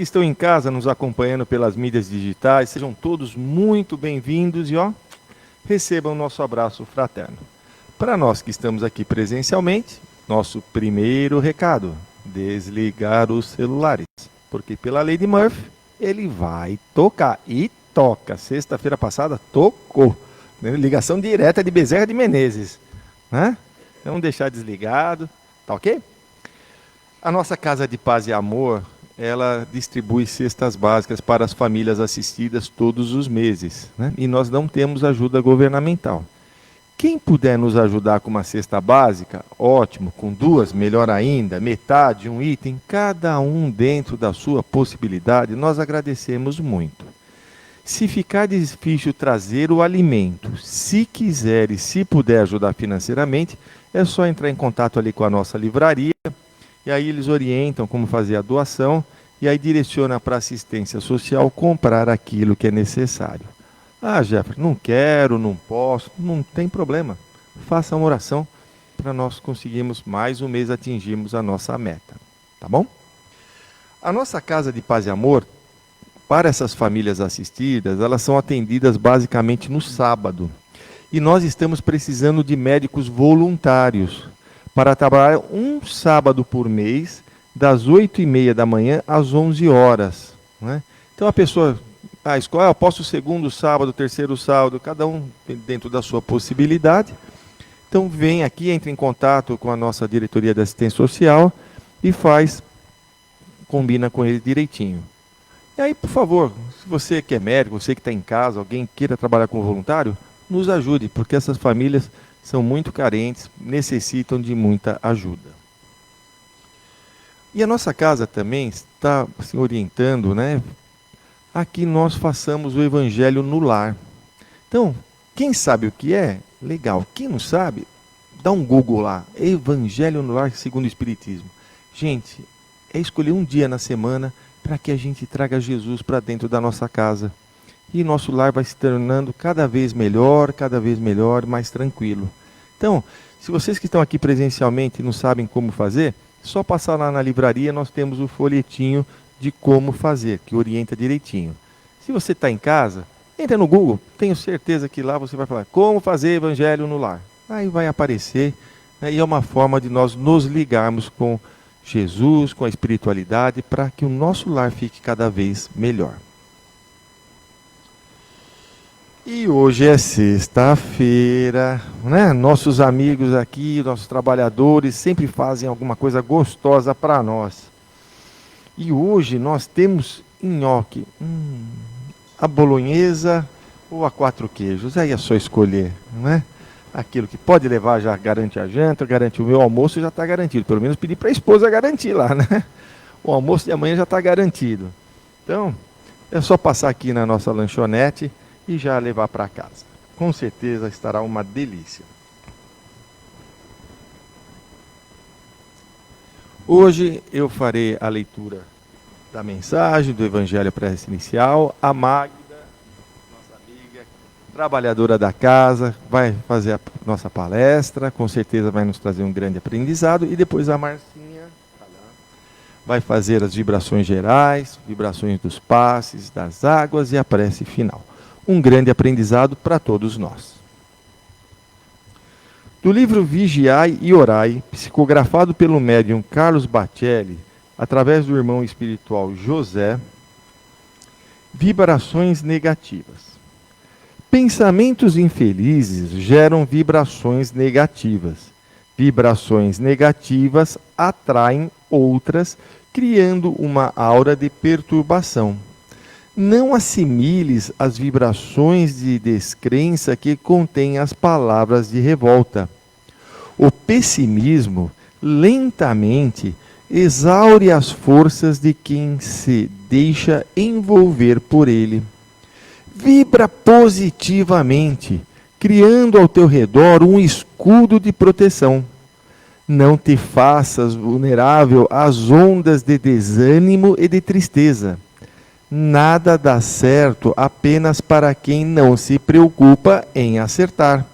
estão em casa nos acompanhando pelas mídias digitais, sejam todos muito bem-vindos e recebam nosso abraço fraterno. Para nós que estamos aqui presencialmente, nosso primeiro recado: desligar os celulares, porque pela lei de Murphy, ele vai tocar e toca. Sexta-feira passada tocou, ligação direta de Bezerra de Menezes, né? Não deixar desligado, tá ok? A nossa Casa de Paz e Amor, ela distribui cestas básicas para as famílias assistidas todos os meses, né? E nós não temos ajuda governamental. Quem puder nos ajudar com uma cesta básica, ótimo, com duas, melhor ainda, metade, um item, cada um dentro da sua possibilidade, nós agradecemos muito. Se ficar difícil trazer o alimento, se quiser e se puder ajudar financeiramente, é só entrar em contato ali com a nossa livraria, e aí eles orientam como fazer a doação, e aí direciona para a assistência social comprar aquilo que é necessário. Ah, Jefferson, não quero, não posso, não tem problema. Faça uma oração para nós conseguirmos mais um mês atingirmos a nossa meta, tá bom? A nossa Casa de Paz e Amor, para essas famílias assistidas, elas são atendidas basicamente no sábado. E nós estamos precisando de médicos voluntários para trabalhar um sábado por mês, das 8h30 da manhã às 11 horas. Né? Então a pessoa, a escola, eu posso o segundo sábado, o terceiro sábado, cada um dentro da sua possibilidade. Então vem aqui, entra em contato com a nossa diretoria de assistência social e combina com ele direitinho. E aí, por favor, se você que é médico, você que está em casa, alguém queira trabalhar como voluntário, nos ajude, porque essas famílias são muito carentes, necessitam de muita ajuda. E a nossa casa também está se orientando, né, a que nós façamos o Evangelho no lar. Então, quem sabe o que é, legal. Quem não sabe, dá um Google lá, Evangelho no lar segundo o Espiritismo. Gente, é escolher um dia na semana para que a gente traga Jesus para dentro da nossa casa. E nosso lar vai se tornando cada vez melhor, mais tranquilo. Então, se vocês que estão aqui presencialmente não sabem como fazer, só passar lá na livraria, nós temos o folhetinho de como fazer, que orienta direitinho. Se você está em casa, entra no Google, tenho certeza que lá você vai falar como fazer Evangelho no lar. Aí vai aparecer, né, e é uma forma de nós nos ligarmos com Jesus, com a espiritualidade, para que o nosso lar fique cada vez melhor. E hoje é sexta-feira, né? Nossos amigos aqui, nossos trabalhadores, sempre fazem alguma coisa gostosa para nós. E hoje nós temos nhoque, a bolonhesa ou a 4 queijos, aí é só escolher, não é? Aquilo que pode levar já garante a janta, garante o meu almoço, já está garantido. Pelo menos pedir para a esposa garantir lá, né? O almoço de amanhã já está garantido. Então, é só passar aqui na nossa lanchonete e já levar para casa. Com certeza estará uma delícia. Hoje eu farei a leitura da mensagem do Evangelho Prece Inicial. A Magda, nossa amiga, trabalhadora da casa, vai fazer a nossa palestra, com certeza vai nos trazer um grande aprendizado. E depois a Marcinha vai fazer as vibrações gerais, vibrações dos passes, das águas e a prece final. Um grande aprendizado para todos nós. Do livro Vigiai e Orai, psicografado pelo médium Carlos Bacelli, através do irmão espiritual José, vibrações negativas. Pensamentos infelizes geram vibrações negativas. Vibrações negativas atraem outras, criando uma aura de perturbação. Não assimiles as vibrações de descrença que contêm as palavras de revolta. O pessimismo, lentamente, exaure as forças de quem se deixa envolver por ele. Vibra positivamente, criando ao teu redor um escudo de proteção. Não te faças vulnerável às ondas de desânimo e de tristeza. Nada dá certo apenas para quem não se preocupa em acertar.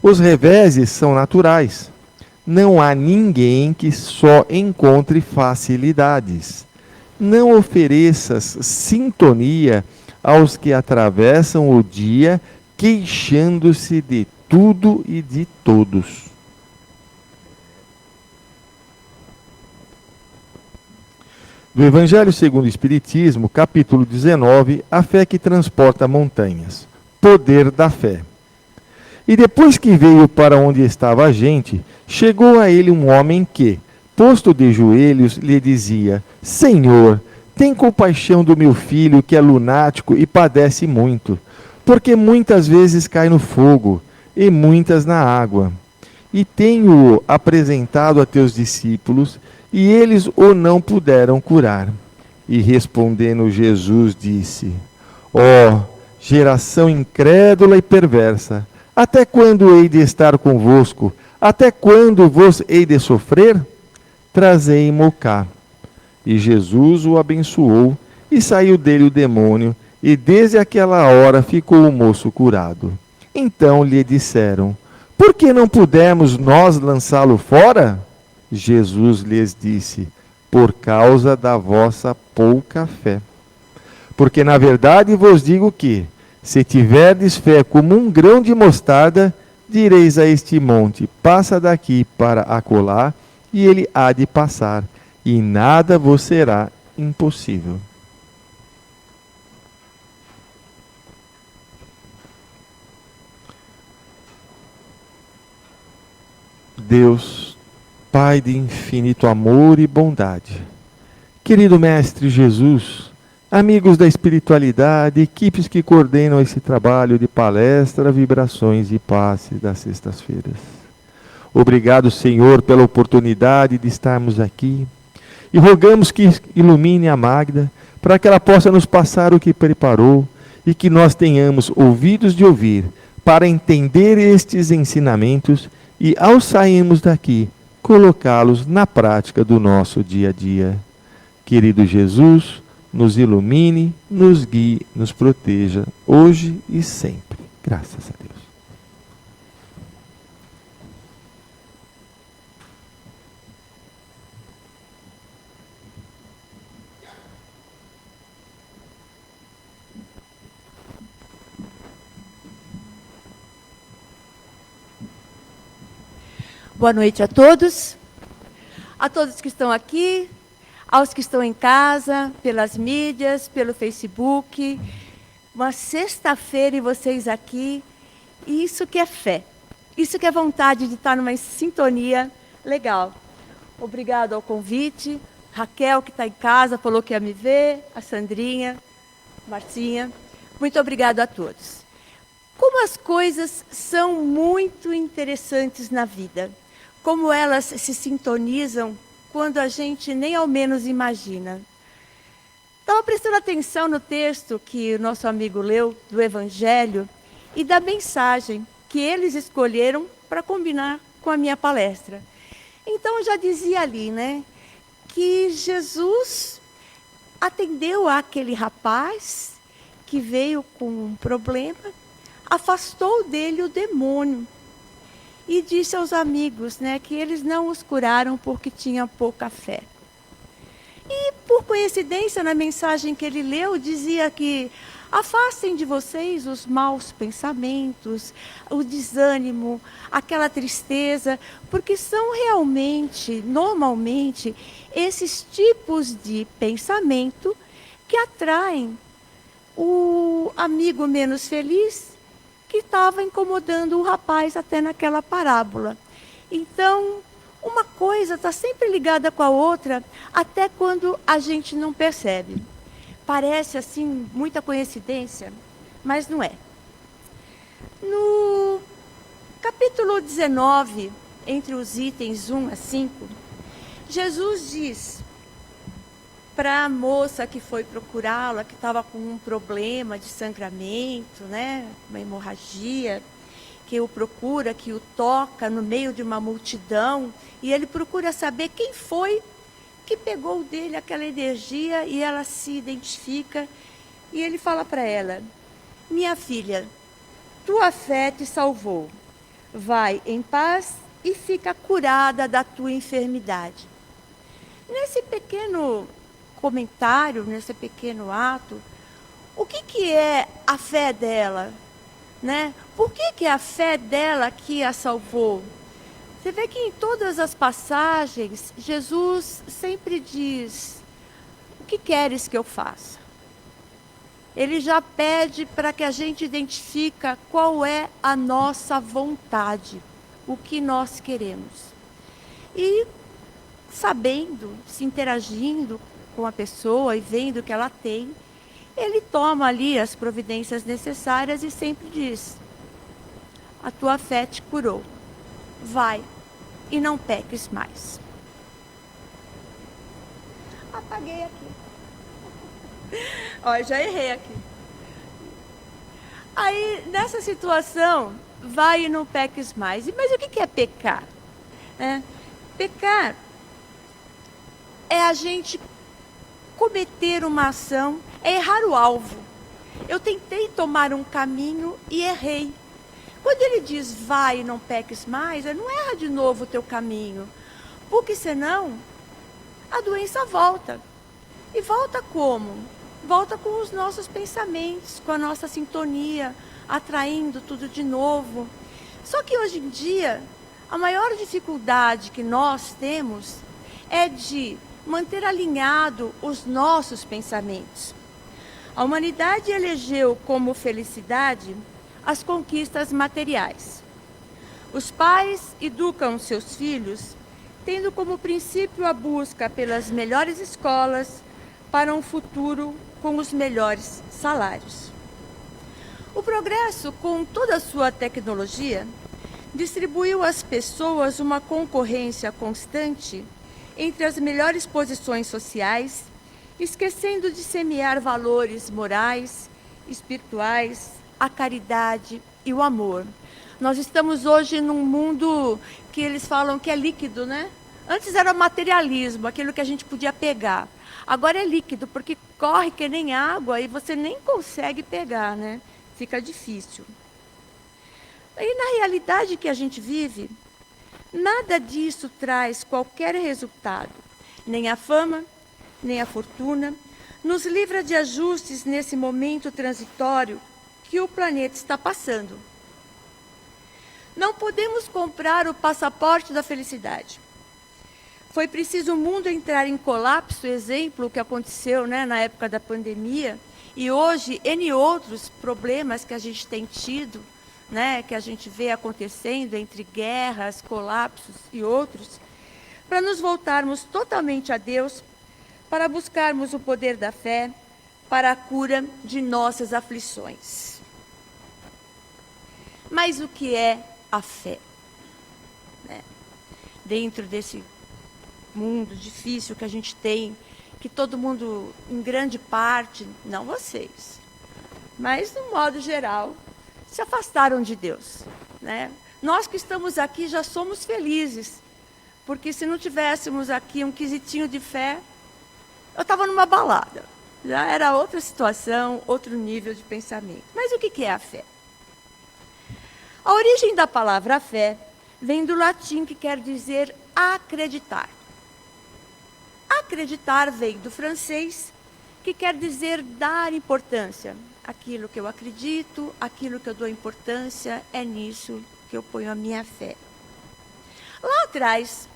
Os reveses são naturais. Não há ninguém que só encontre facilidades. não ofereças sintonia aos que atravessam o dia queixando-se de tudo e de todos. Do Evangelho segundo o Espiritismo, capítulo 19, a fé que transporta montanhas. Poder da fé. E depois que veio para onde estava a gente, chegou a ele um homem que, posto de joelhos, lhe dizia: Senhor, tem compaixão do meu filho que é lunático e padece muito, porque muitas vezes cai no fogo e muitas na água. E tenho-o apresentado a teus discípulos, e eles o não puderam curar. E respondendo Jesus disse: Ó, geração incrédula e perversa, até quando hei de estar convosco? Até quando vos hei de sofrer? Trazei-mo cá. E Jesus o abençoou, e saiu dele o demônio, e desde aquela hora ficou o moço curado. Então lhe disseram: Por que não pudemos nós lançá-lo fora? Jesus lhes disse: Por causa da vossa pouca fé. Porque na verdade vos digo que, se tiverdes fé como um grão de mostarda, direis a este monte: passa daqui para acolá, e ele há de passar, e nada vos será impossível. Deus, Pai de infinito amor e bondade, querido Mestre Jesus, amigos da espiritualidade, equipes que coordenam esse trabalho de palestra, vibrações e passe das sextas-feiras. Obrigado, Senhor, pela oportunidade de estarmos aqui, e rogamos que ilumine a Magda, para que ela possa nos passar o que preparou, e que nós tenhamos ouvidos de ouvir, para entender estes ensinamentos, e ao sairmos daqui, colocá-los na prática do nosso dia a dia. Querido Jesus, nos ilumine, nos guie, nos proteja, hoje e sempre. Graças a Deus. Boa noite a todos que estão aqui, aos que estão em casa, pelas mídias, pelo Facebook. Uma sexta-feira e vocês aqui, isso que é fé, isso que é vontade de estar numa sintonia legal. Obrigado ao convite, Raquel que está em casa, falou que ia me ver, a Sandrinha, Marcinha, muito obrigado a todos. Como as coisas são muito interessantes na vida, como elas se sintonizam quando a gente nem ao menos imagina. Estava prestando atenção no texto que o nosso amigo leu, do Evangelho, e da mensagem que eles escolheram para combinar com a minha palestra. Então, já dizia ali, né, que Jesus atendeu àquele rapaz que veio com um problema, afastou dele o demônio. E disse aos amigos, né, que eles não os curaram porque tinham pouca fé. E, por coincidência, na mensagem que ele leu, dizia que afastem de vocês os maus pensamentos, o desânimo, aquela tristeza, porque são realmente, normalmente, esses tipos de pensamento que atraem o amigo menos feliz que estava incomodando o rapaz até naquela parábola. Então, uma coisa está sempre ligada com a outra, até quando a gente não percebe. Parece, assim, muita coincidência, mas não é. No capítulo 19, entre os itens 1 a 5, Jesus diz para a moça que foi procurá-la, que estava com um problema de sangramento, né, uma hemorragia, que o procura, que o toca no meio de uma multidão, e ele procura saber quem foi que pegou dele aquela energia, e ela se identifica, e ele fala para ela: minha filha, tua fé te salvou, vai em paz e fica curada da tua enfermidade. Nesse pequeno comentário, nesse pequeno ato, o que é a fé dela, né? Por que é a fé dela que a salvou? Você vê que em todas as passagens, Jesus sempre diz, o que queres que eu faça? Ele já pede para que a gente identifique qual é a nossa vontade, o que nós queremos. E sabendo, se interagindo com a pessoa e vendo o que ela tem, ele toma ali as providências necessárias e sempre diz, a tua fé te curou. Vai e não peques mais. Apaguei aqui. Olha, já errei aqui. Aí, nessa situação, vai e não peques mais. Mas o que é pecar? Pecar é a gente cometer uma ação, é errar o alvo. Eu tentei tomar um caminho e errei. Quando ele diz, vai e não peques mais, não erra de novo o teu caminho. Porque senão, a doença volta. E volta como? Volta com os nossos pensamentos, com a nossa sintonia, atraindo tudo de novo. Só que hoje em dia, a maior dificuldade que nós temos é de manter alinhado os nossos pensamentos. A humanidade elegeu como felicidade as conquistas materiais. Os pais educam seus filhos tendo como princípio a busca pelas melhores escolas para um futuro com os melhores salários. O progresso, com toda a sua tecnologia, distribuiu às pessoas uma concorrência constante entre as melhores posições sociais, esquecendo de semear valores morais, espirituais, a caridade e o amor. Nós estamos hoje num mundo que eles falam que é líquido, né? Antes era materialismo, aquilo que a gente podia pegar. Agora é líquido, porque corre que nem água e você nem consegue pegar, né? Fica difícil. E na realidade que a gente vive, nada disso traz qualquer resultado. Nem a fama, nem a fortuna, nos livra de ajustes nesse momento transitório que o planeta está passando. Não podemos comprar o passaporte da felicidade. Foi preciso o mundo entrar em colapso, exemplo, o que aconteceu, né, na época da pandemia, e hoje, N outros problemas que a gente tem tido, né, que a gente vê acontecendo entre guerras, colapsos e outros, para nos voltarmos totalmente a Deus, para buscarmos o poder da fé, para a cura de nossas aflições. Mas o que é a fé? Dentro desse mundo difícil que a gente tem, que todo mundo, em grande parte, não vocês, mas no modo geral, se afastaram de Deus, né? Nós que estamos aqui já somos felizes, porque se não tivéssemos aqui um quesitinho de fé, eu estava numa balada, já era outra situação, outro nível de pensamento. Mas o que é a fé? A origem da palavra fé vem do latim, que quer dizer acreditar. Acreditar vem do francês, que quer dizer dar importância. Aquilo que eu acredito, aquilo que eu dou importância, é nisso que eu ponho a minha fé. Lá atrás,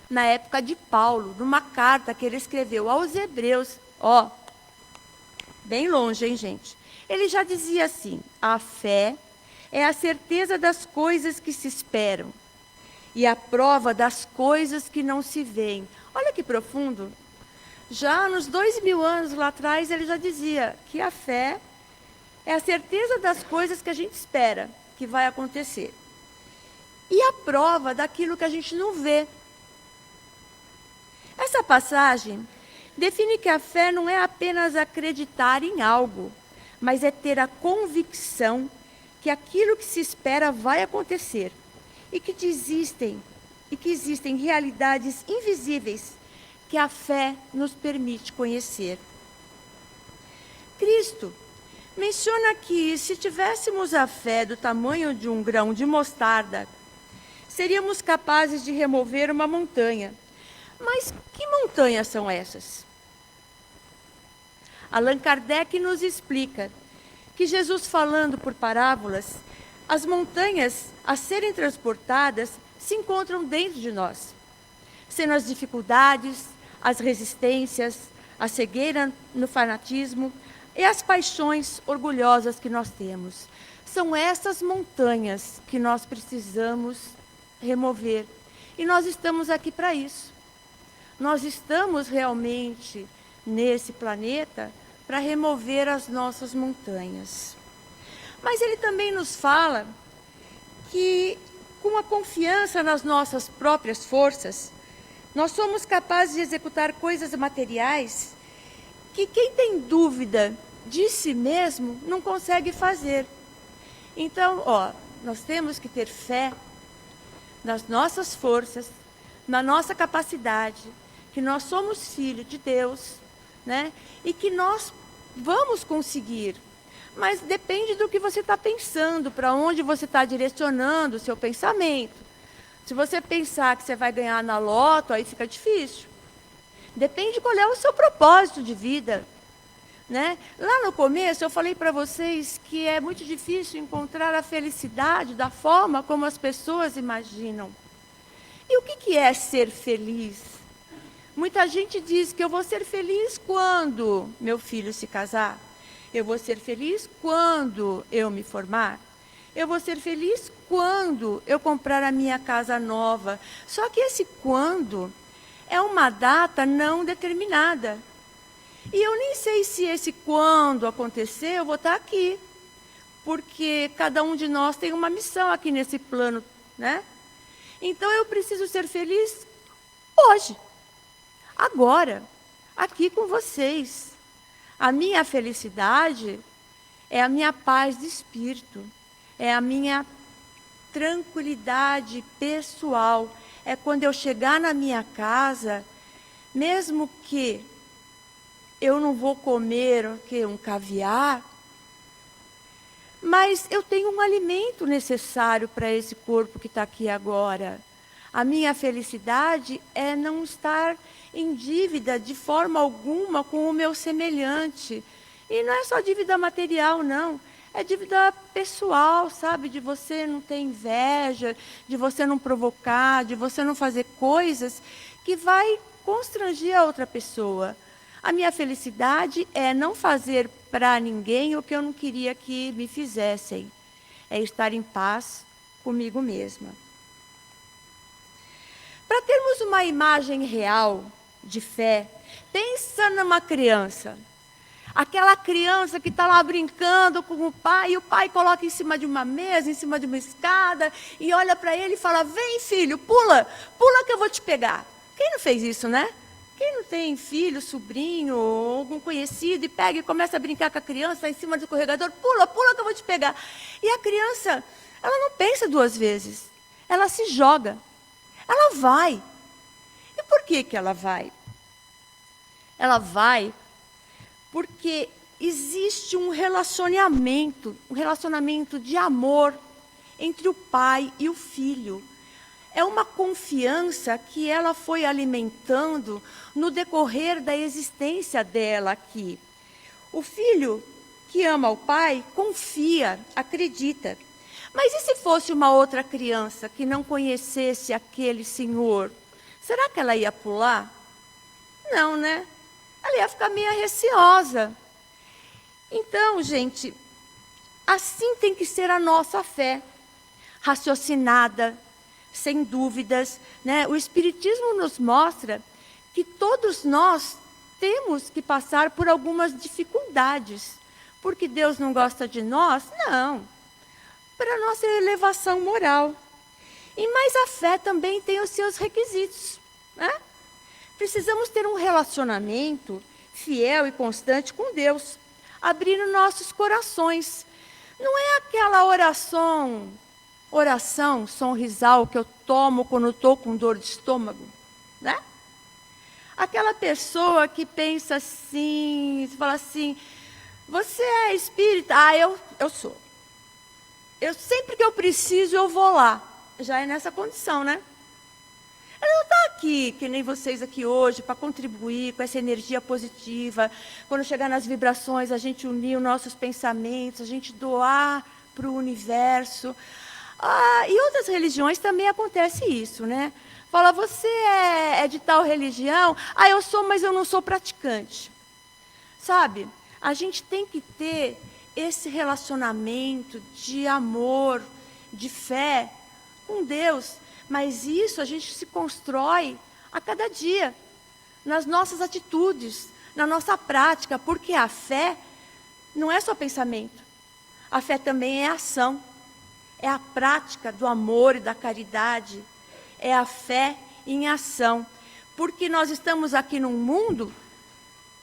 na época de Paulo, numa carta que ele escreveu aos Hebreus, bem longe, hein, gente? Ele já dizia assim, a fé é a certeza das coisas que se esperam e a prova das coisas que não se veem. Olha que profundo. Já nos 2000 anos lá atrás, ele já dizia que a fé é a certeza das coisas que a gente espera que vai acontecer. E a prova daquilo que a gente não vê. Essa passagem define que a fé não é apenas acreditar em algo, mas é ter a convicção que aquilo que se espera vai acontecer e que existem realidades invisíveis que a fé nos permite conhecer. Cristo menciona que se tivéssemos a fé do tamanho de um grão de mostarda, seríamos capazes de remover uma montanha. Mas que montanhas são essas? Allan Kardec nos explica que Jesus, falando por parábolas, as montanhas a serem transportadas se encontram dentro de nós, sendo as dificuldades, as resistências, a cegueira no fanatismo e as paixões orgulhosas que nós temos. São essas montanhas que nós precisamos remover. E nós estamos aqui para isso. Nós estamos realmente nesse planeta para remover as nossas montanhas. Mas ele também nos fala que, com a confiança nas nossas próprias forças, nós somos capazes de executar coisas materiais que quem tem dúvida de si mesmo não consegue fazer. Então, nós temos que ter fé nas nossas forças, na nossa capacidade, que nós somos filhos de Deus, né? E que nós vamos conseguir. Mas depende do que você está pensando, para onde você está direcionando o seu pensamento. Se você pensar que você vai ganhar na loto, aí fica difícil. Depende qual é o seu propósito de vida, né? Lá no começo eu falei para vocês que é muito difícil encontrar a felicidade da forma como as pessoas imaginam. E o que é ser feliz? Muita gente diz que eu vou ser feliz quando meu filho se casar. Eu vou ser feliz quando eu me formar. Eu vou ser feliz quando eu comprar a minha casa nova. Só que esse quando é uma data não determinada. E eu nem sei se esse quando acontecer, eu vou estar aqui. Porque cada um de nós tem uma missão aqui nesse plano, né? Então eu preciso ser feliz hoje, agora, aqui com vocês. A minha felicidade é a minha paz de espírito, é a minha tranquilidade pessoal. É quando eu chegar na minha casa, mesmo que eu não vou comer um caviar, mas eu tenho um alimento necessário para esse corpo que está aqui agora. A minha felicidade é não estar em dívida de forma alguma com o meu semelhante. E não é só dívida material, não. É dívida pessoal, sabe? De você não ter inveja, de você não provocar, de você não fazer coisas que vai constranger a outra pessoa. A minha felicidade é não fazer para ninguém o que eu não queria que me fizessem. É estar em paz comigo mesma. Para termos uma imagem real de fé, pensa numa criança. Aquela criança que está lá brincando com o pai, e o pai coloca em cima de uma mesa, em cima de uma escada, e olha para ele e fala: vem, filho, pula, pula que eu vou te pegar. Quem não fez isso, né? Quem não tem filho, sobrinho, ou algum conhecido, e pega e começa a brincar com a criança em cima do escorregador: pula, pula que eu vou te pegar. E a criança, ela não pensa duas vezes, ela se joga, ela vai. E por que ela vai? Ela vai porque existe um relacionamento de amor entre o pai e o filho. É uma confiança que ela foi alimentando no decorrer da existência dela aqui. O filho que ama o pai confia, acredita. Mas e se fosse uma outra criança que não conhecesse aquele senhor? Será que ela ia pular? Não, né? Ela ia ficar meio receosa. Então, gente, assim tem que ser a nossa fé, raciocinada, sem dúvidas, né? O Espiritismo nos mostra que todos nós temos que passar por algumas dificuldades. Porque Deus não gosta de nós? Não. Para nossa elevação moral. Mas a fé também tem os seus requisitos, né? Precisamos ter um relacionamento fiel e constante com Deus, abrindo nossos corações. Não é aquela oração sonrisal que eu tomo quando estou com dor de estômago, né? Aquela pessoa que pensa assim, fala assim: você é espírita? Ah, eu sou. Sempre que eu preciso, eu vou lá. Já é nessa condição, né? Ela não está aqui, que nem vocês aqui hoje, para contribuir com essa energia positiva. Quando chegar nas vibrações, a gente unir os nossos pensamentos, a gente doar para o universo. E outras religiões também acontece isso, né? Fala, você é de tal religião? Eu sou, mas eu não sou praticante. Sabe? A gente tem que ter esse relacionamento de amor, de fé com Deus. Mas isso a gente se constrói a cada dia, nas nossas atitudes, na nossa prática, porque a fé não é só pensamento. A fé também é ação. É a prática do amor e da caridade. É a fé em ação. Porque nós estamos aqui num mundo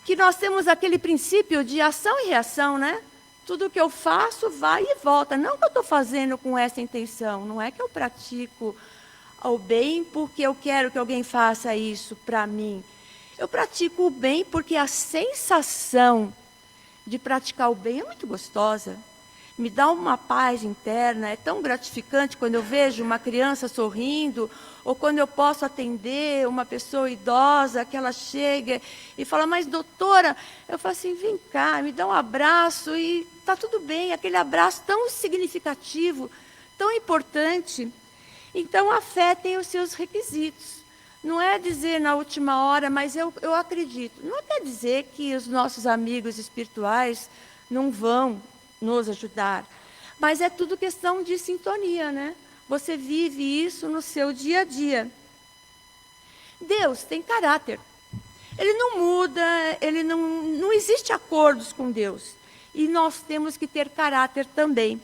que nós temos aquele princípio de ação e reação, né? Tudo que eu faço vai e volta. Não que eu estou fazendo com essa intenção. Não é que eu pratico o bem porque eu quero que alguém faça isso para mim. Eu pratico o bem porque a sensação de praticar o bem é muito gostosa. Me dá uma paz interna, é tão gratificante quando eu vejo uma criança sorrindo, ou quando eu posso atender uma pessoa idosa, que ela chega e fala, mas doutora, eu falo assim, vem cá, me dá um abraço e está tudo bem, aquele abraço tão significativo, tão importante. Então a fé tem os seus requisitos. Não é dizer na última hora, mas eu acredito. Não quer dizer que os nossos amigos espirituais não vão nos ajudar. Mas é tudo questão de sintonia, né? Você vive isso no seu dia a dia. Deus tem caráter. Ele não muda, ele não existe acordos com Deus. E nós temos que ter caráter também.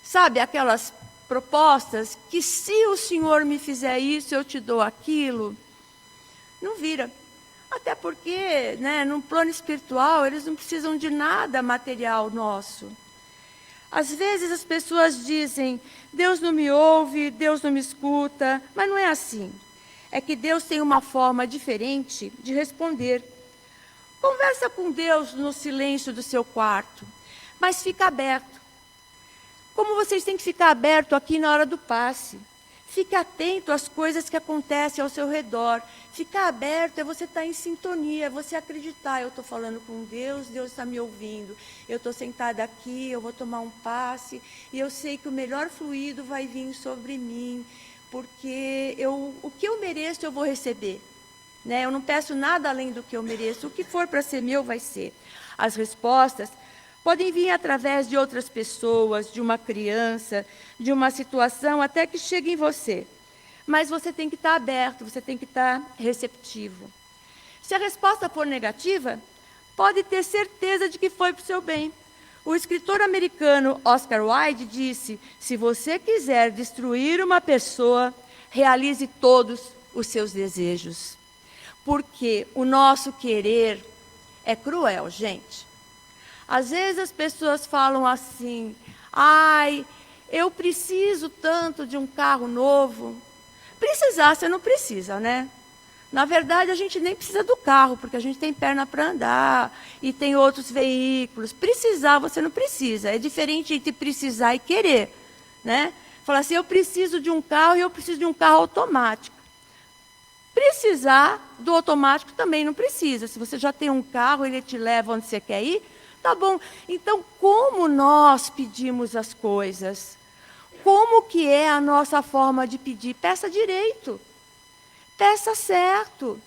Sabe aquelas propostas que se o Senhor me fizer isso, eu te dou aquilo? Não vira. Até porque, né, no plano espiritual, eles não precisam de nada material nosso. Às vezes as pessoas dizem, Deus não me ouve, Deus não me escuta, mas não é assim. É que Deus tem uma forma diferente de responder. Conversa com Deus no silêncio do seu quarto, mas fica aberto. Como vocês têm que ficar aberto aqui na hora do passe. Fique atento às coisas que acontecem ao seu redor. Ficar aberto é você estar em sintonia, é você acreditar. Eu estou falando com Deus, Deus está me ouvindo. Eu estou sentada aqui, eu vou tomar um passe e eu sei que o melhor fluido vai vir sobre mim, porque o que eu mereço eu vou receber. Né? Eu não peço nada além do que eu mereço. O que for para ser meu vai ser. As respostas podem vir através de outras pessoas, de uma criança, de uma situação, até que chegue em você. Mas você tem que estar aberto, você tem que estar receptivo. Se a resposta for negativa, pode ter certeza de que foi para o seu bem. O escritor americano Oscar Wilde disse, se você quiser destruir uma pessoa, realize todos os seus desejos. Porque o nosso querer é cruel, gente. Às vezes as pessoas falam assim, eu preciso tanto de um carro novo. Precisar, você não precisa, né? Na verdade, a gente nem precisa do carro, porque a gente tem perna para andar e tem outros veículos. Precisar, você não precisa. É diferente entre precisar e querer, né? Falar assim, eu preciso de um carro e eu preciso de um carro automático. Precisar do automático também não precisa. Se você já tem um carro, ele te leva onde você quer ir, tá bom. Então, como nós pedimos as coisas? Como que é a nossa forma de pedir? Peça direito. Peça certo.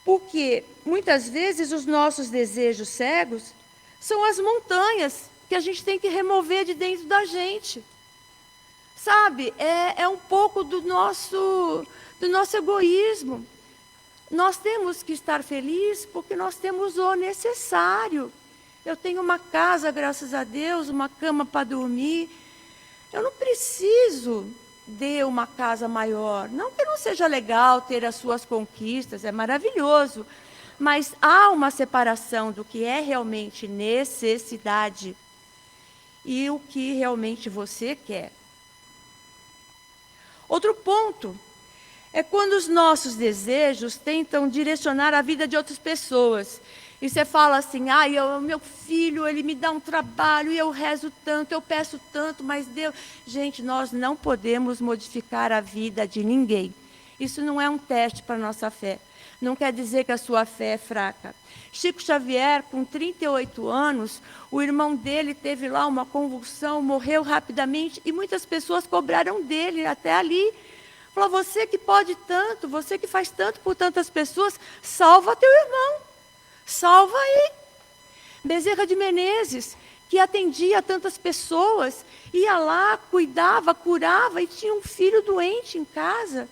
Porque, muitas vezes, os nossos desejos cegos são as montanhas que a gente tem que remover de dentro da gente. Sabe? É um pouco do nosso egoísmo. Nós temos que estar felizes porque nós temos o necessário. Eu tenho uma casa, graças a Deus, uma cama para dormir. Eu não preciso de uma casa maior. Não que não seja legal ter as suas conquistas, é maravilhoso. Mas há uma separação do que é realmente necessidade e o que realmente você quer. Outro ponto é quando os nossos desejos tentam direcionar a vida de outras pessoas. E você fala assim, meu filho, ele me dá um trabalho, e eu rezo tanto, eu peço tanto, mas Deus... Gente, nós não podemos modificar a vida de ninguém. Isso não é um teste para a nossa fé. Não quer dizer que a sua fé é fraca. Chico Xavier, com 38 anos, o irmão dele teve lá uma convulsão, morreu rapidamente, e muitas pessoas cobraram dele até ali. Falou, você que pode tanto, você que faz tanto por tantas pessoas, salva teu irmão, salva aí. Bezerra de Menezes, que atendia tantas pessoas, ia lá, cuidava, curava, e tinha um filho doente em casa,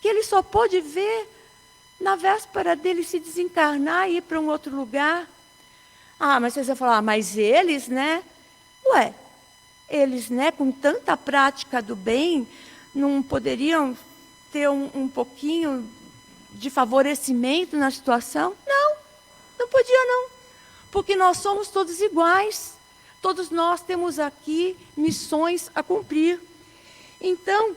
que ele só pôde ver na véspera dele se desencarnar e ir para um outro lugar. Ah, mas você vai falar, mas eles, né? Ué, eles, né, com tanta prática do bem, não poderiam ter um pouquinho de favorecimento na situação? Não, não podia não. Porque nós somos todos iguais. Todos nós temos aqui missões a cumprir. Então,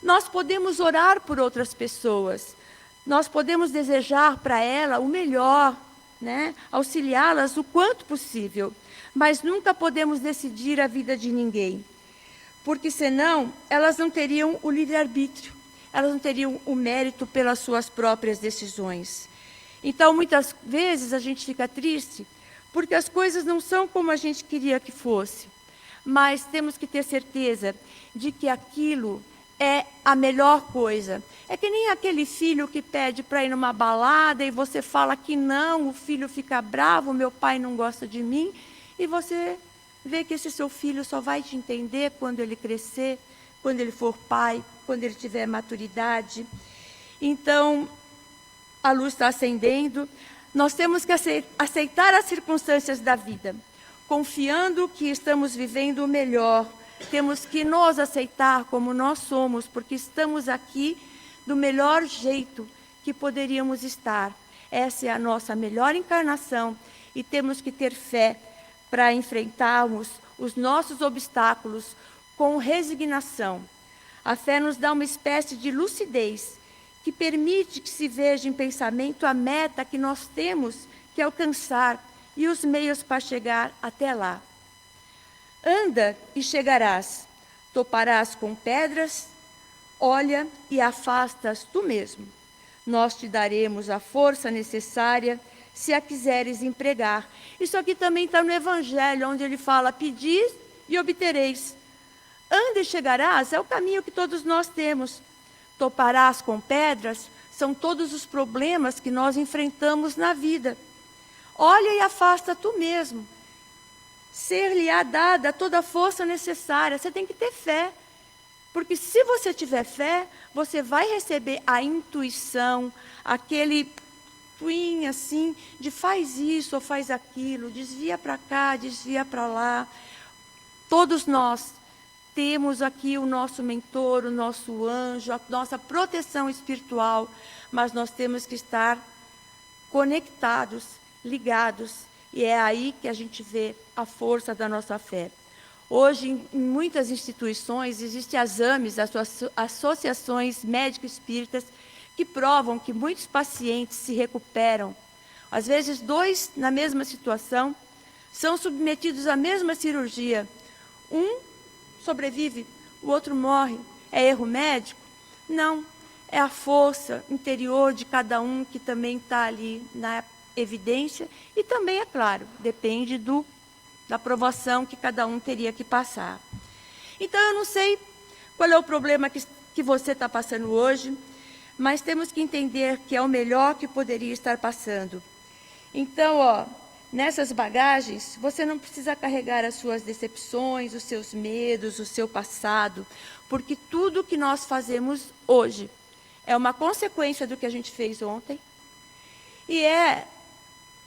nós podemos orar por outras pessoas. Nós podemos desejar para ela o melhor, né? Auxiliá-las o quanto possível. Mas nunca podemos decidir a vida de ninguém. Porque senão elas não teriam o livre-arbítrio. Elas não teriam o mérito pelas suas próprias decisões. Então, muitas vezes a gente fica triste porque as coisas não são como a gente queria que fosse. Mas temos que ter certeza de que aquilo é a melhor coisa. É que nem aquele filho que pede para ir numa balada e você fala que não, o filho fica bravo, meu pai não gosta de mim, e você vê que esse seu filho só vai te entender quando ele crescer, quando ele for pai, quando ele tiver maturidade. Então, a luz está acendendo, nós temos que aceitar as circunstâncias da vida, confiando que estamos vivendo o melhor. Temos que nos aceitar como nós somos, porque estamos aqui do melhor jeito que poderíamos estar. Essa é a nossa melhor encarnação e temos que ter fé para enfrentarmos os nossos obstáculos com resignação. A fé nos dá uma espécie de lucidez que permite que se veja em pensamento a meta que nós temos que alcançar e os meios para chegar até lá. Anda e chegarás, toparás com pedras, olha e afastas tu mesmo. Nós te daremos a força necessária, se a quiseres empregar. Isso aqui também está no Evangelho, onde ele fala, pedis e obtereis. Anda e chegarás, é o caminho que todos nós temos. Toparás com pedras, são todos os problemas que nós enfrentamos na vida. Olha e afasta tu mesmo. Ser-lhe-á dada toda a força necessária. Você tem que ter fé. Porque se você tiver fé, você vai receber a intuição, aquele twin assim, de faz isso ou faz aquilo, desvia para cá, desvia para lá. Todos nós temos aqui o nosso mentor, o nosso anjo, a nossa proteção espiritual, mas nós temos que estar conectados, ligados, e é aí que a gente vê a força da nossa fé. Hoje, em muitas instituições, existem as AMEs, as associações médico-espíritas, que provam que muitos pacientes se recuperam. Às vezes, 2 na mesma situação, são submetidos à mesma cirurgia. Um sobrevive, o outro morre. É erro médico? Não. É a força interior de cada um que também está ali na evidência. E também, é claro, depende da provação que cada um teria que passar. Então, eu não sei qual é o problema que você está passando hoje, mas temos que entender que é o melhor que poderia estar passando. Então, nessas bagagens, você não precisa carregar as suas decepções, os seus medos, o seu passado, porque tudo que nós fazemos hoje é uma consequência do que a gente fez ontem e é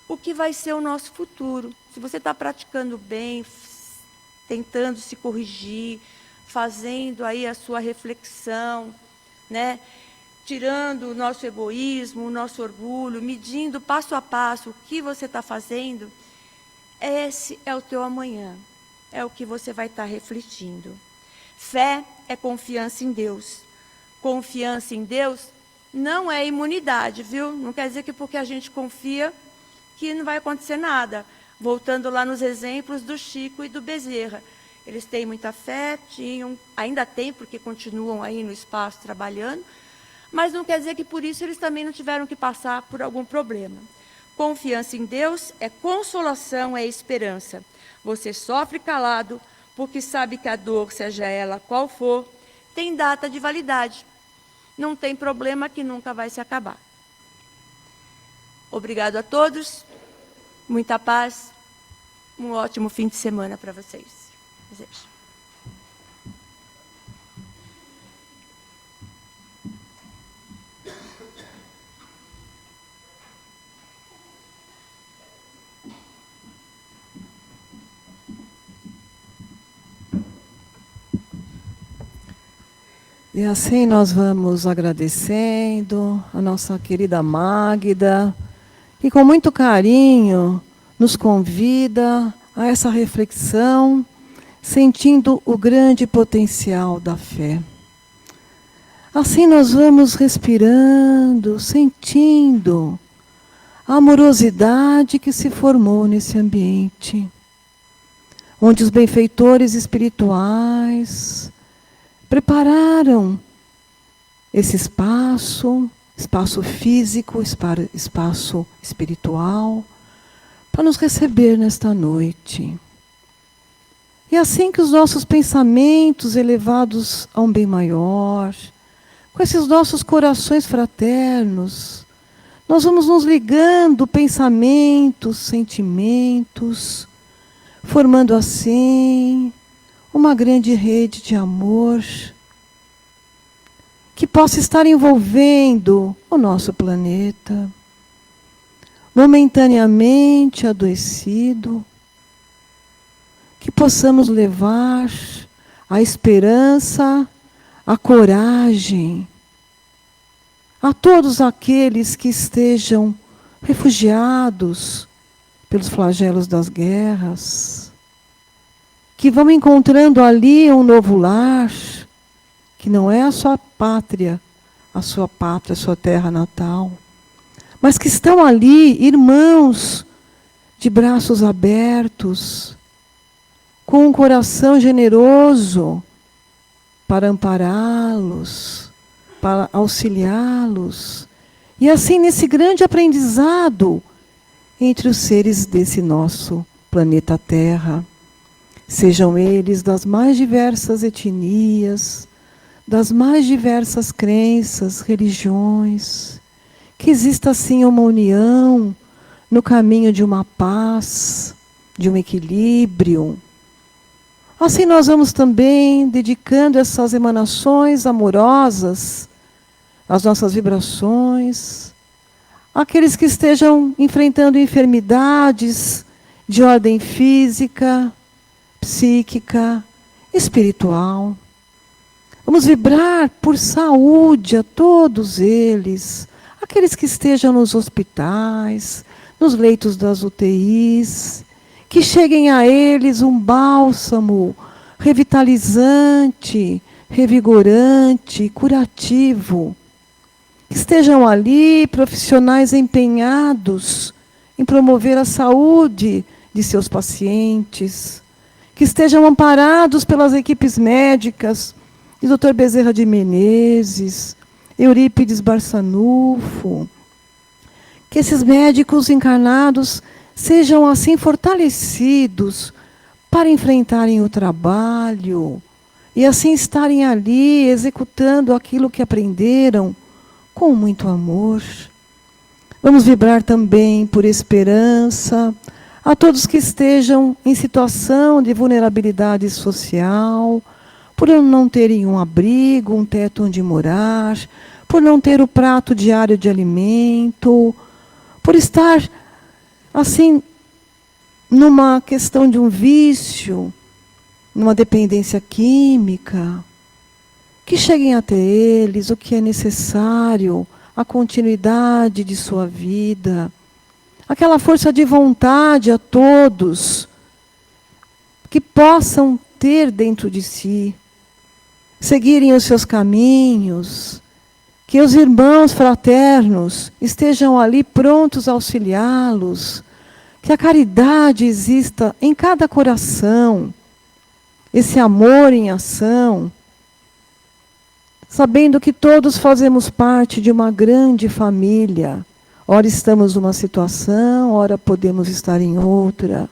o que vai ser o nosso futuro. Se você está praticando bem, tentando se corrigir, fazendo aí a sua reflexão, né? Tirando o nosso egoísmo, o nosso orgulho, medindo passo a passo o que você está fazendo, esse é o teu amanhã, é o que você vai estar refletindo. Fé é confiança em Deus. Confiança em Deus não é imunidade, viu? Não quer dizer que porque a gente confia que não vai acontecer nada. Voltando lá nos exemplos do Chico e do Bezerra, Eles têm muita fé, ainda têm, porque continuam aí no espaço trabalhando, mas não quer dizer que por isso eles também não tiveram que passar por algum problema. Confiança em Deus é consolação, é esperança. Você sofre calado, porque sabe que a dor, seja ela qual for, tem data de validade. Não tem problema que nunca vai se acabar. Obrigado a todos, muita paz, um ótimo fim de semana para vocês. Desejo. E assim nós vamos agradecendo a nossa querida Magda, que com muito carinho nos convida a essa reflexão, sentindo o grande potencial da fé. Assim nós vamos respirando, sentindo a amorosidade que se formou nesse ambiente, onde os benfeitores espirituais prepararam esse espaço físico, espaço espiritual, para nos receber nesta noite. E assim que os nossos pensamentos elevados a um bem maior, com esses nossos corações fraternos, nós vamos nos ligando pensamentos, sentimentos, formando assim uma grande rede de amor que possa estar envolvendo o nosso planeta, momentaneamente adoecido, que possamos levar a esperança, a coragem a todos aqueles que estejam refugiados pelos flagelos das guerras, que vão encontrando ali um novo lar, que não é a sua pátria, a sua terra natal, mas que estão ali irmãos de braços abertos, com um coração generoso para ampará-los, para auxiliá-los, e assim nesse grande aprendizado entre os seres desse nosso planeta Terra, sejam eles das mais diversas etnias, das mais diversas crenças, religiões, que exista assim uma união no caminho de uma paz, de um equilíbrio. Assim nós vamos também dedicando essas emanações amorosas, as nossas vibrações, àqueles que estejam enfrentando enfermidades de ordem física, psíquica, espiritual. Vamos vibrar por saúde a todos eles, aqueles que estejam nos hospitais, nos leitos das UTIs, que cheguem a eles um bálsamo revitalizante, revigorante, curativo. Que estejam ali profissionais empenhados em promover a saúde de seus pacientes, que estejam amparados pelas equipes médicas de Dr. Bezerra de Menezes, Eurípides Barçanufo, que esses médicos encarnados sejam assim fortalecidos para enfrentarem o trabalho e assim estarem ali executando aquilo que aprenderam com muito amor. Vamos vibrar também por esperança a todos que estejam em situação de vulnerabilidade social, por não terem um abrigo, um teto onde morar, por não ter o prato diário de alimento, por estar assim numa questão de um vício, numa dependência química, que cheguem até eles o que é necessário, a continuidade de sua vida, aquela força de vontade a todos, que possam ter dentro de si, seguirem os seus caminhos, que os irmãos fraternos estejam ali prontos a auxiliá-los, que a caridade exista em cada coração, esse amor em ação, sabendo que todos fazemos parte de uma grande família. Ora estamos numa situação, ora podemos estar em outra.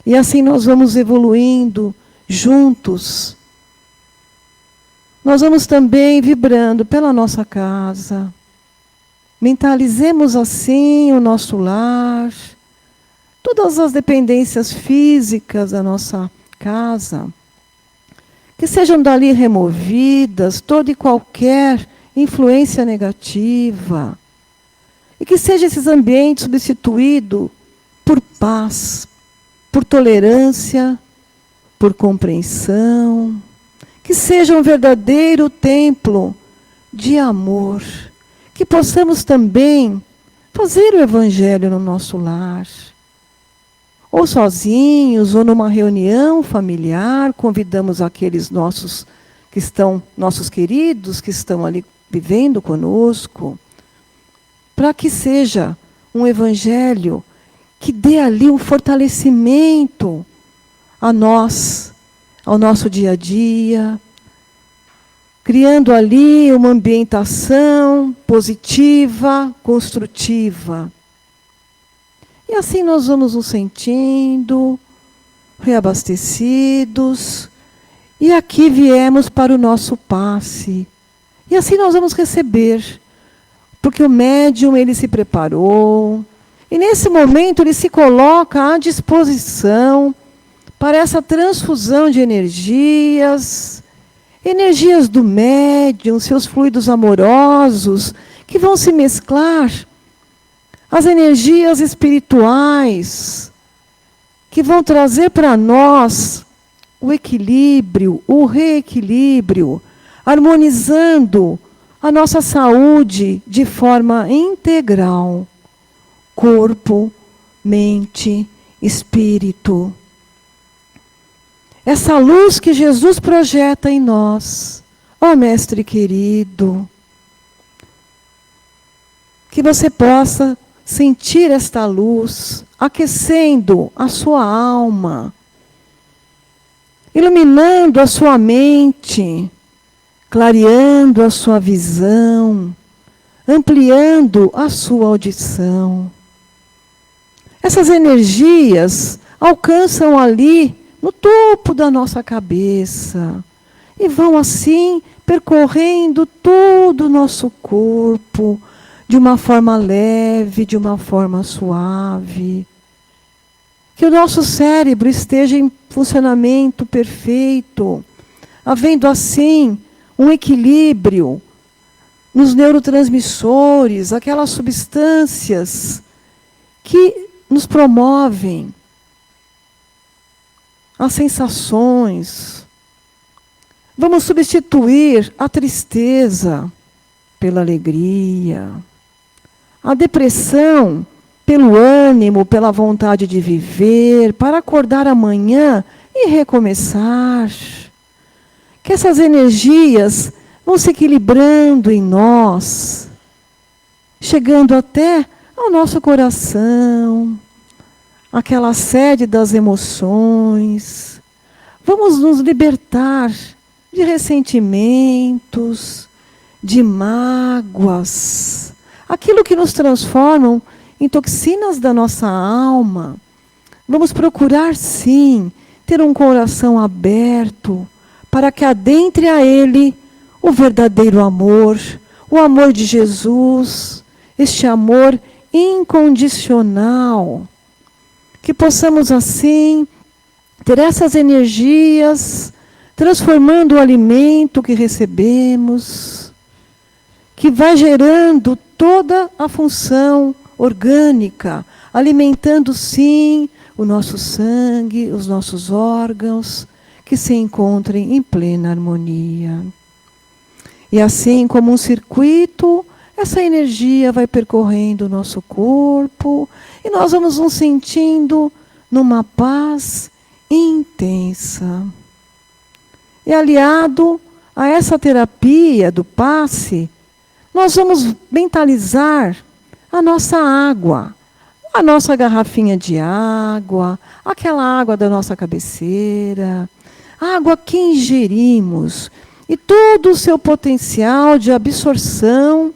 E assim nós vamos evoluindo juntos. Nós vamos também vibrando pela nossa casa. Mentalizemos assim o nosso lar, todas as dependências físicas da nossa casa, que sejam dali removidas, toda e qualquer influência negativa, e que seja esses ambientes substituídos por paz, por tolerância, por compreensão, que seja um verdadeiro templo de amor, que possamos também fazer o Evangelho no nosso lar, ou sozinhos, ou numa reunião familiar, convidamos aqueles nossos queridos que estão ali vivendo conosco, para que seja um Evangelho que dê ali um fortalecimento a nós, ao nosso dia a dia, criando ali uma ambientação positiva, construtiva. E assim nós vamos nos sentindo reabastecidos. E aqui viemos para o nosso passe. E assim nós vamos receber. Porque o médium, ele se preparou. E nesse momento ele se coloca à disposição para essa transfusão de energias. Energias do médium, seus fluidos amorosos, que vão se mesclar. As energias espirituais, que vão trazer para nós o equilíbrio, o reequilíbrio, harmonizando a nossa saúde de forma integral. Corpo, mente, espírito. Essa luz que Jesus projeta em nós, ó Mestre querido, que você possa sentir esta luz aquecendo a sua alma, iluminando a sua mente, clareando a sua visão, ampliando a sua audição. Essas energias alcançam ali no topo da nossa cabeça e vão assim percorrendo todo o nosso corpo, de uma forma leve, de uma forma suave. Que o nosso cérebro esteja em funcionamento perfeito, havendo assim um equilíbrio nos neurotransmissores, aquelas substâncias que nos promovem as sensações. Vamos substituir a tristeza pela alegria, a depressão pelo ânimo, pela vontade de viver, para acordar amanhã e recomeçar. Que essas energias vão se equilibrando em nós, chegando até ao nosso coração, aquela sede das emoções. Vamos nos libertar de ressentimentos, de mágoas, aquilo que nos transformam em toxinas da nossa alma. Vamos procurar, sim, ter um coração aberto para que adentre a Ele o verdadeiro amor, o amor de Jesus, este amor incondicional. Que possamos, assim, ter essas energias, transformando o alimento que recebemos, que vai gerando toda a função orgânica, alimentando, sim, o nosso sangue, os nossos órgãos, que se encontrem em plena harmonia. E assim como um circuito, essa energia vai percorrendo o nosso corpo e nós vamos nos sentindo numa paz intensa. E aliado a essa terapia do passe, nós vamos mentalizar a nossa água. a nossa garrafinha de água, aquela água da nossa cabeceira, a água que ingerimos e todo o seu potencial de absorção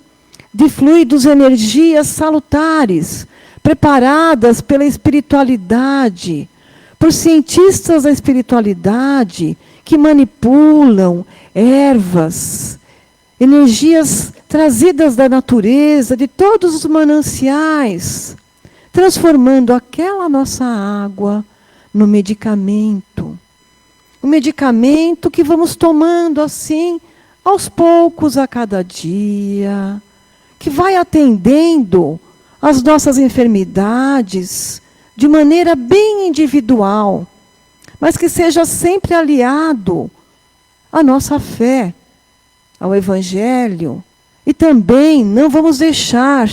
de fluidos, energias salutares, preparadas pela espiritualidade, por cientistas da espiritualidade que manipulam ervas, energias trazidas da natureza, de todos os mananciais, transformando aquela nossa água no medicamento. Um medicamento que vamos tomando assim, aos poucos, a cada dia, que vai atendendo as nossas enfermidades de maneira bem individual, mas que seja sempre aliado à nossa fé, ao Evangelho. E também não vamos deixar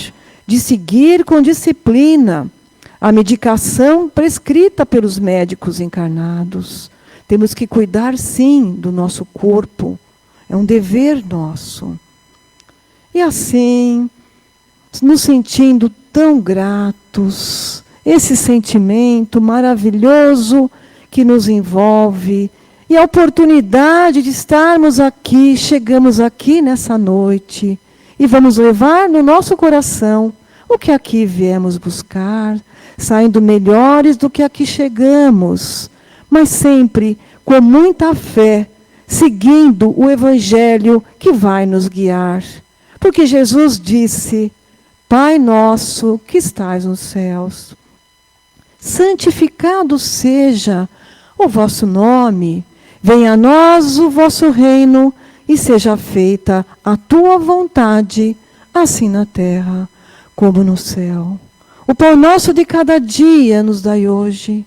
de seguir com disciplina a medicação prescrita pelos médicos encarnados. Temos que cuidar, sim, do nosso corpo. É um dever nosso. E assim, nos sentindo tão gratos, esse sentimento maravilhoso que nos envolve, e a oportunidade de estarmos aqui, chegamos aqui nessa noite, e vamos levar no nosso coração o que aqui viemos buscar, saindo melhores do que aqui chegamos, mas sempre com muita fé, seguindo o Evangelho que vai nos guiar. Porque Jesus disse: Pai nosso que estais nos céus, santificado seja o vosso nome, venha a nós o vosso reino, e seja feita a tua vontade, assim na terra como no céu. O pão nosso de cada dia nos dai hoje.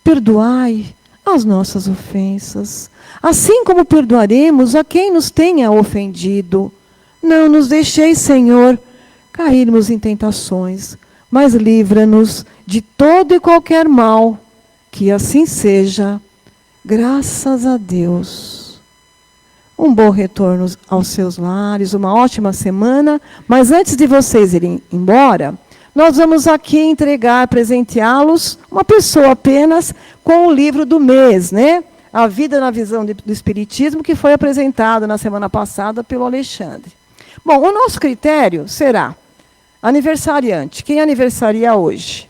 Perdoai as nossas ofensas, assim como perdoaremos a quem nos tenha ofendido. Não nos deixeis, Senhor, cairmos em tentações, mas livra-nos de todo e qualquer mal. Que assim seja. Graças a Deus. Um bom retorno aos seus lares, uma ótima semana. Mas antes de vocês irem embora, nós vamos aqui entregar, presenteá-los, uma pessoa apenas, com o livro do mês, né? A Vida na Visão do Espiritismo, que foi apresentado na semana passada pelo Alexandre. Bom, o nosso critério será aniversariante. Quem aniversaria hoje?